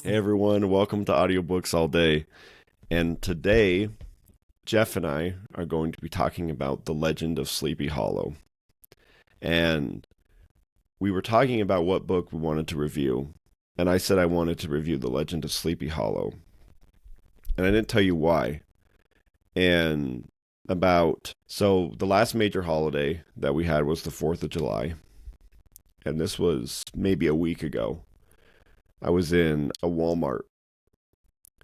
Hey everyone, welcome to Audiobooks All Day. And today, Jeff and I are going to be talking about The Legend of Sleepy Hollow. And we were talking about what book we wanted to review. And I said I wanted to review The Legend of Sleepy Hollow. And I didn't tell you why. And so the last major holiday that we had was the 4th of July. And this was maybe a week ago. I was in a Walmart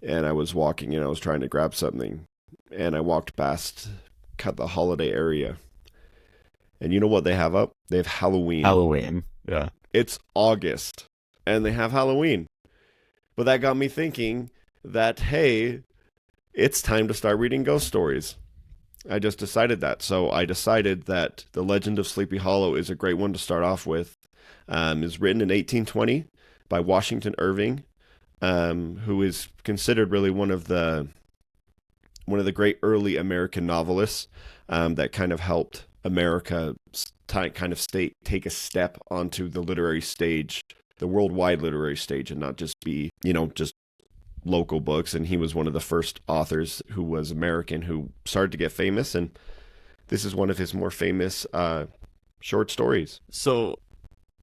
and I was walking and I was trying to grab something. And I walked past the holiday area. And you know what they have up? They have Halloween. Halloween. Yeah. It's August and they have Halloween. But that got me thinking that, hey, it's time to start reading ghost stories. I just decided that. So I decided that The Legend of Sleepy Hollow is a great one to start off with. It's written in 1820 by Washington Irving, who is considered really one of the great early American novelists that kind of helped America take a step onto the literary stage, the worldwide literary stage, and not just be just local books. And he was one of the first authors who was American who started to get famous, and this is one of his more famous short stories. So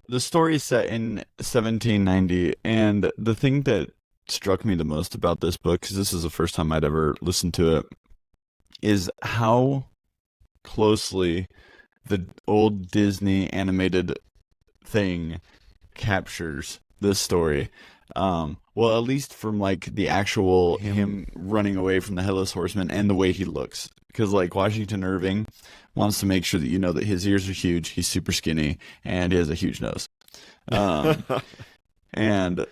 the story is set in 1790, and the thing that struck me the most about this book, because this is the first time I'd ever listened to it, is how closely the old Disney animated thing captures this story. Well, at least from like the actual him running away from the headless horseman and the way he looks, because like Washington Irving wants to make sure that you know that his ears are huge, he's super skinny, and he has a huge nose. Um, and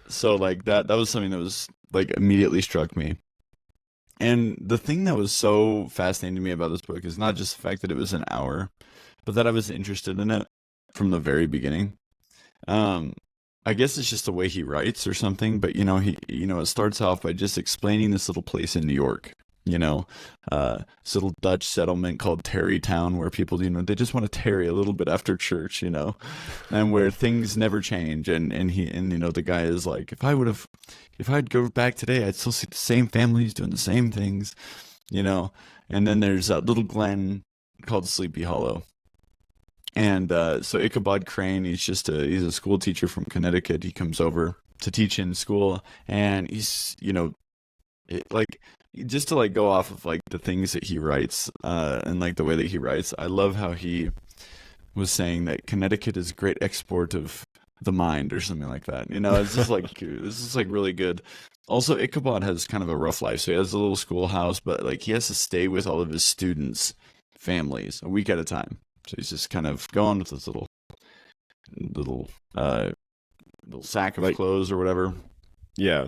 so like that was something that was like immediately struck me. And the thing that was so fascinating to me about this book is not just the fact that it was an hour, but that I was interested in it from the very beginning. Um, I guess it's just the way he writes or something, but it starts off by just explaining this little place in New York, this little Dutch settlement called Tarrytown, where people, they just want to tarry a little bit after church, and where things never change. And the guy is like, if I'd go back today, I'd still see the same families doing the same things, you know. And then there's that little glen called Sleepy Hollow. And so Ichabod Crane, he's a school teacher from Connecticut. He comes over to teach in school, and he's like, just to like go off of like the things that he writes and like the way that he writes. I love how he was saying that Connecticut is a great export of the mind or something like that. It's just like this is like really good. Also, Ichabod has kind of a rough life, so he has a little schoolhouse, but like he has to stay with all of his students' families a week at a time. So he's just kind of going with this little little sack of Like, clothes or whatever. yeah.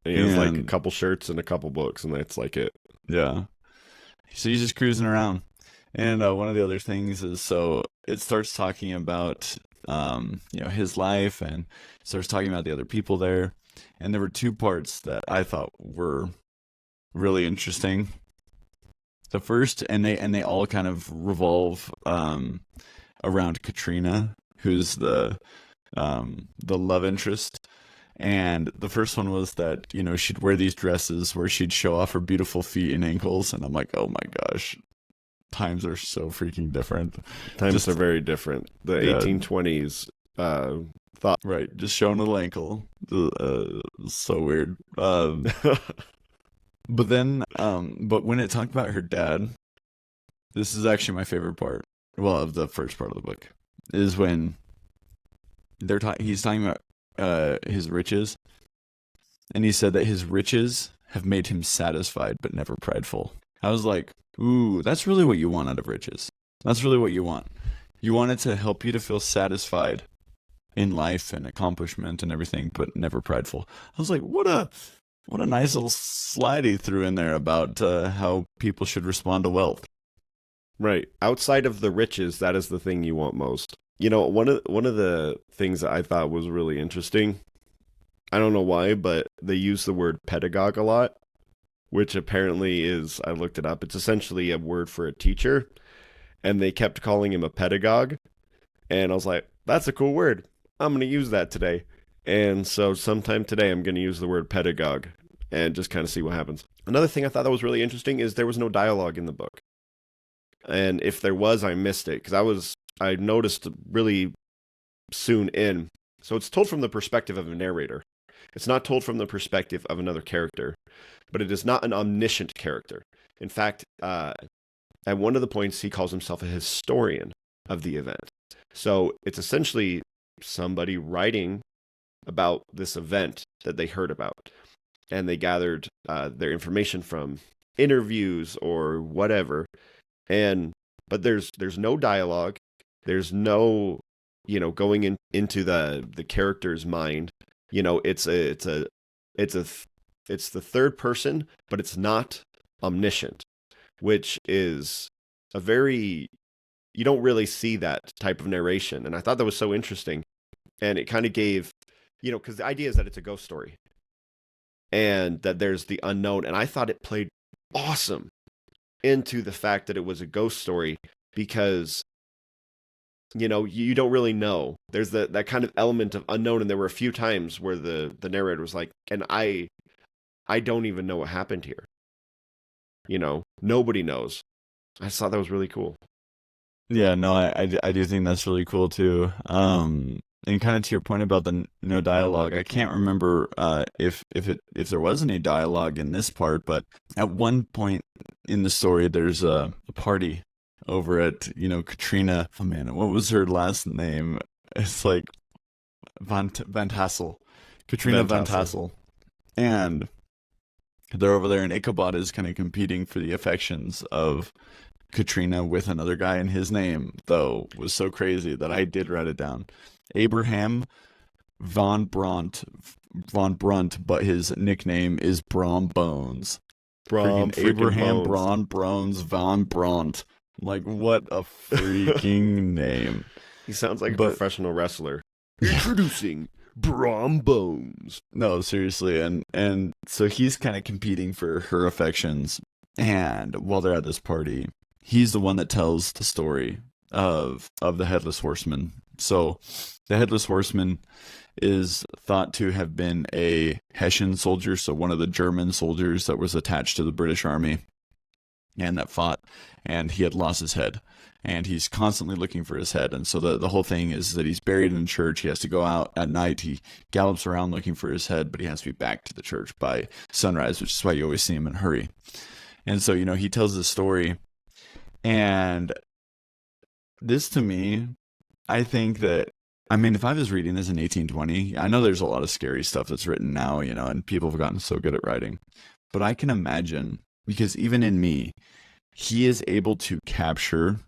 And he has like a And couple shirts and a couple books, and that's like it. yeah, so he's just cruising around. And one of the other things is, so it starts talking about his life, and starts talking about the other people there. And there were two parts that I thought were really interesting. The first, and they all kind of revolve around Katrina, who's the love interest. And the first one was that she'd wear these dresses where she'd show off her beautiful feet and ankles, and I'm like, oh my gosh, times are so freaking different. Times Just are very different. The yeah, 1820s thought. right, just showing a little ankle, so weird. But when it talked about her dad, this is actually my favorite part. Well, of the first part of the book is when he's talking about his riches, and he said that his riches have made him satisfied but never prideful. I was like, ooh, that's really what you want out of riches. That's really what you want. You want it to help you to feel satisfied in life and accomplishment and everything, but never prideful. I was like, what a nice little slide he threw in there about how people should respond to wealth. Right. Outside of the riches, that is the thing you want most. One of the things that I thought was really interesting, I don't know why, but they use the word pedagogue a lot, which apparently is, I looked it up, it's essentially a word for a teacher, and they kept calling him a pedagogue, and I was like, that's a cool word. I'm going to use that today. And so sometime today, I'm going to use the word pedagogue and just kind of see what happens. Another thing I thought that was really interesting is there was no dialogue in the book. And if there was, I missed it because I noticed really soon in. So it's told from the perspective of a narrator. It's not told from the perspective of another character, but it is not an omniscient character. In fact, at one of the points, he calls himself a historian of the event. So it's essentially somebody writing about this event that they heard about, and they gathered their information from interviews or whatever. But there's no dialogue. There's no going into the character's mind. It's the third person, but it's not omniscient, which is a very, you don't really see that type of narration. And I thought that was so interesting. And it kind of gave, because the idea is that it's a ghost story and that there's the unknown. And I thought it played awesome into the fact that it was a ghost story because, you don't really know. There's that kind of element of unknown. And there were a few times where the narrator was like, and I don't even know what happened here. Nobody knows. I just thought that was really cool. Yeah, no, I do think that's really cool too. And kind of to your point about the no dialogue, I can't remember if there was any dialogue in this part, but at one point in the story, there's a party over at Katrina. Oh man, what was her last name? It's like Van Tassel, Katrina Van Tassel, and they're over there, and Ichabod is kind of competing for the affections of Katrina with another guy, and his name though was so crazy that I did write it down. Abraham von Brunt, but his nickname is Brom Bones. Abraham Bones. Brones von Brunt. Like, what a freaking name. He sounds like a professional wrestler. Introducing Brom Bones. No, seriously, and so he's kind of competing for her affections, and while they're at this party, he's the one that tells the story of the Headless Horseman. So the Headless Horseman is thought to have been a Hessian soldier, so one of the German soldiers that was attached to the British Army and that fought, and he had lost his head. And he's constantly looking for his head. And so the whole thing is that he's buried in church. He has to go out at night. He gallops around looking for his head, but he has to be back to the church by sunrise, which is why you always see him in a hurry. And so, he tells this story. And this, to me, I think that, if I was reading this in 1820, I know there's a lot of scary stuff that's written now, and people have gotten so good at writing. But I can imagine, because even in me, he is able to capture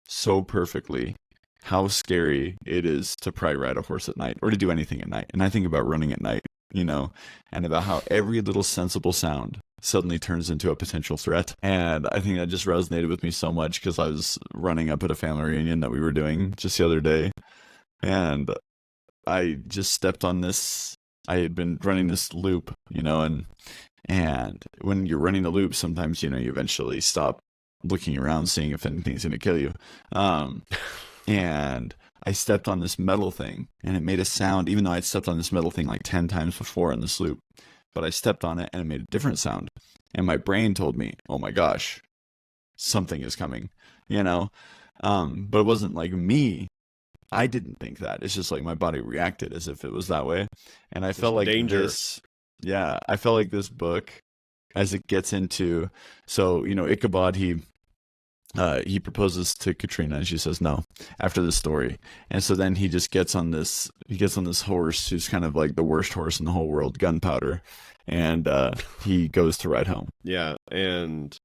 so perfectly how scary it is to probably ride a horse at night or to do anything at night. And I think about running at night, and about how every little sensible sound suddenly turns into a potential threat. And I think that just resonated with me so much because I was running up at a family reunion that we were doing just the other day. And I just stepped on this. I had been running this loop, and when you're running the loop, sometimes, you eventually stop looking around, seeing if anything's going to kill you. And I stepped on this metal thing, and it made a sound, even though I'd stepped on this metal thing like 10 times before in this loop. But I stepped on it, and it made a different sound. And my brain told me, oh my gosh, something is coming, But it wasn't like me. I didn't think that. It's just like my body reacted as if it was that way. And I felt like danger. I felt like this book, as it gets into, so, Ichabod, he proposes to Katrina, and she says no after this story. And so then he gets on this horse who's kind of like the worst horse in the whole world, Gunpowder, and he goes to ride home. Yeah, and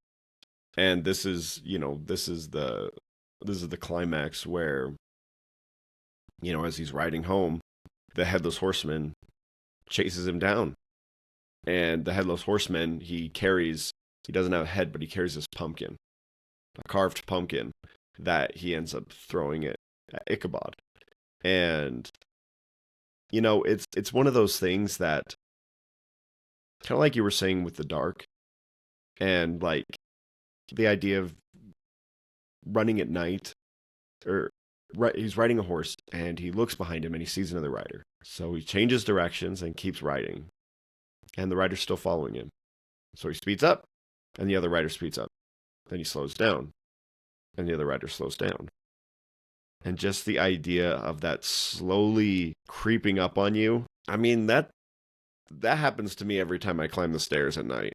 this is the climax where, as he's riding home, the Headless Horseman chases him down. And the Headless Horseman, he doesn't have a head, but he carries this pumpkin, a carved pumpkin that he ends up throwing it at Ichabod. And, it's one of those things that, kind of like you were saying with the dark, and like the idea of running at night, or he's riding a horse, and he looks behind him and he sees another rider. So he changes directions and keeps riding, and the rider's still following him. So he speeds up, and the other rider speeds up. Then he slows down, and the other rider slows down. And just the idea of that slowly creeping up on you. I mean, that happens to me every time I climb the stairs at night.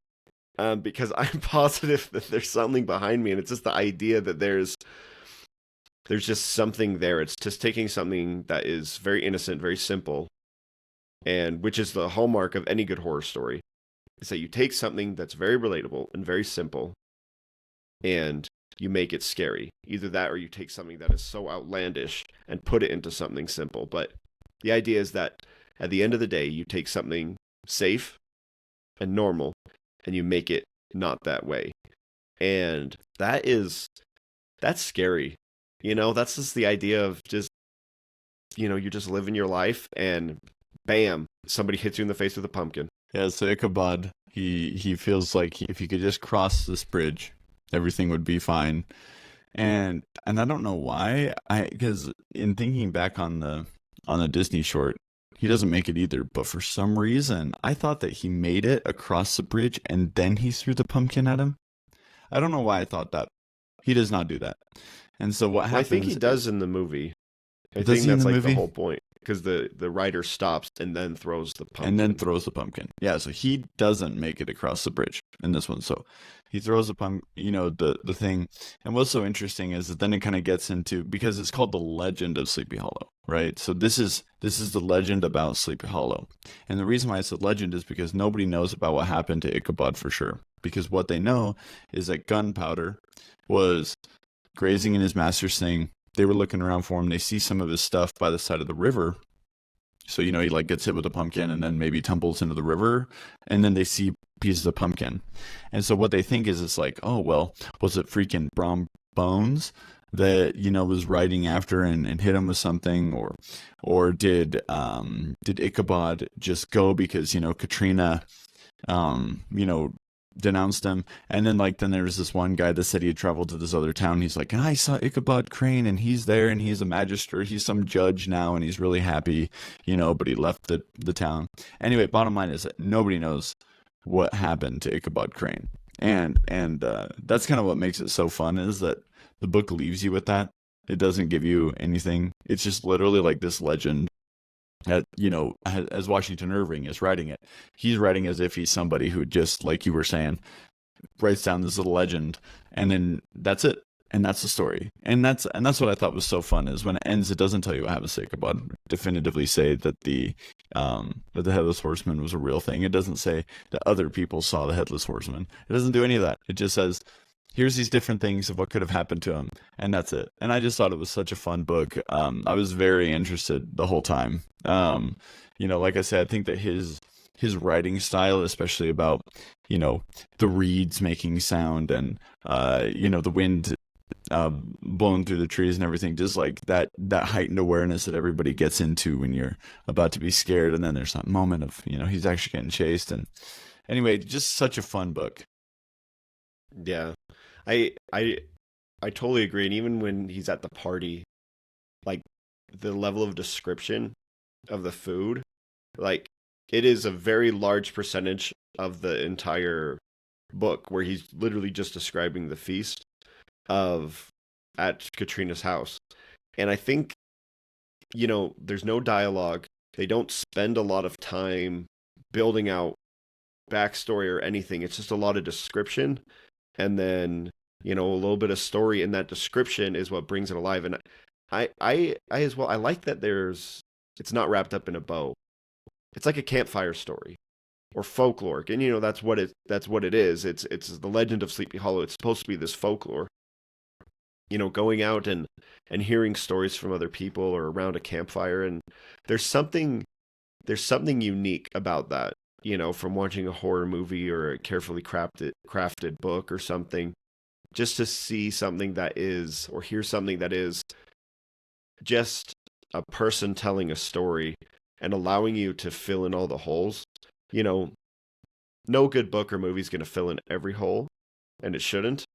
Because I'm positive that there's something behind me, and it's just the idea that there's just something there. It's just taking something that is very innocent, very simple, and which is the hallmark of any good horror story. Is that you take something that's very relatable and very simple, and you make it scary. Either that, or you take something that is so outlandish and put it into something simple. But the idea is that at the end of the day, you take something safe and normal, and you make it not that way. And that's scary. That's just the idea of just, you're just living your life, and bam, somebody hits you in the face with a pumpkin. Yeah, so Ichabod, he feels like if he could just cross this bridge, everything would be fine. And I don't know why, because in thinking back on the Disney short, he doesn't make it either. But for some reason, I thought that he made it across the bridge and then he threw the pumpkin at him. I don't know why I thought that. He does not do that. And so what happens? I think he does in the movie. I Does think he in that's the like movie? the whole point, because the rider stops and then throws the pumpkin. Yeah, so he doesn't make it across the bridge in this one. So he throws the pumpkin, the thing. And what's so interesting is that then it kind of gets into, because it's called the Legend of Sleepy Hollow, right? So this is the legend about Sleepy Hollow. And the reason why it's a legend is because nobody knows about what happened to Ichabod for sure. Because what they know is that Gunpowder was grazing in his master's thing. They were looking around for him. They see some of his stuff by the side of the river. So, he like gets hit with a pumpkin and then maybe tumbles into the river. And then they see pieces of pumpkin. And so what they think is, it's like, oh, well, was it freaking Brom Bones that, was riding after and hit him with something? Or did Ichabod just go because, Katrina, denounced him? And then then there was this one guy that said he had traveled to this other town. He's like, and I saw Ichabod Crane, and he's there, and he's a magistrate, he's some judge now, and he's really happy, but he left the town. Anyway, bottom line is that nobody knows what happened to Ichabod Crane. And that's kind of what makes it so fun, is that the book leaves you with that. It doesn't give you anything. It's just literally like this legend. As Washington Irving is writing it, he's writing as if he's somebody who just, like you were saying, writes down this little legend, and then that's it, and that's the story. And that's what I thought was so fun, is when it ends, it doesn't tell you what happens to Ichabod. Definitively say that the headless horseman was a real thing. It doesn't say that other people saw the headless horseman. It doesn't do any of that. It just says, here's these different things of what could have happened to him, and that's it. And I just thought it was such a fun book. I was very interested the whole time. Like I said, I think that his writing style, especially about, the reeds making sound and, the wind blowing through the trees and everything, just like that heightened awareness that everybody gets into when you're about to be scared. And then there's that moment of, he's actually getting chased. And anyway, just such a fun book. Yeah. I totally agree. And even when he's at the party, like, the level of description of the food, like, it is a very large percentage of the entire book where he's literally just describing the feast at Katrina's house. And I think, there's no dialogue. They don't spend a lot of time building out backstory or anything. It's just a lot of description, and then, a little bit of story, and that description is what brings it alive. And I as well, I like that it's not wrapped up in a bow. It's like a campfire story or folklore. And that's what it is. It's the legend of Sleepy Hollow. It's supposed to be this folklore. Going out and hearing stories from other people or around a campfire, and there's something unique about that, from watching a horror movie or a carefully crafted book or something, just to see something that is, or hear something that is just a person telling a story and allowing you to fill in all the holes. No good book or movie is going to fill in every hole, and it shouldn't,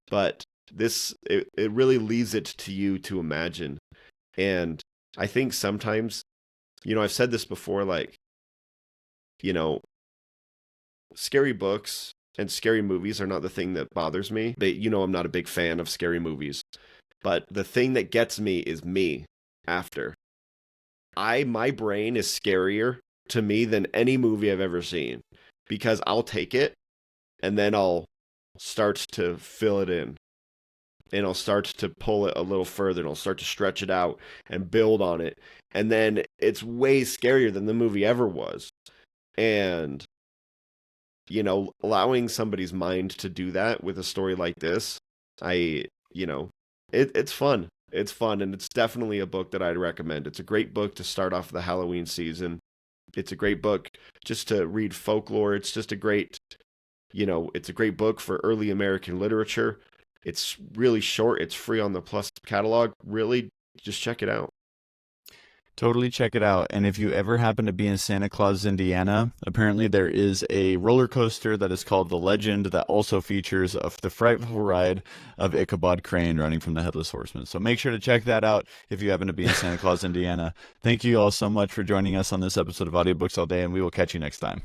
but it really leaves it to you to imagine. And I think sometimes, I've said this before, like, you know, scary books and scary movies are not the thing that bothers me. I'm not a big fan of scary movies, but the thing that gets me is me after. My brain is scarier to me than any movie I've ever seen because I'll take it and then I'll start to fill it in and I'll start to pull it a little further and I'll start to stretch it out and build on it. And then it's way scarier than the movie ever was. And, allowing somebody's mind to do that with a story like this, it's fun. It's fun, and it's definitely a book that I'd recommend. It's a great book to start off the Halloween season. It's a great book just to read folklore. It's just it's a great book for early American literature. It's really short. It's free on the Plus catalog. Really, just check it out. Totally check it out. And if you ever happen to be in Santa Claus, Indiana, apparently there is a roller coaster that is called The Legend that also features the frightful ride of Ichabod Crane running from the Headless Horseman. So make sure to check that out if you happen to be in Santa Claus, Indiana. Thank you all so much for joining us on this episode of Audiobooks All Day, and we will catch you next time.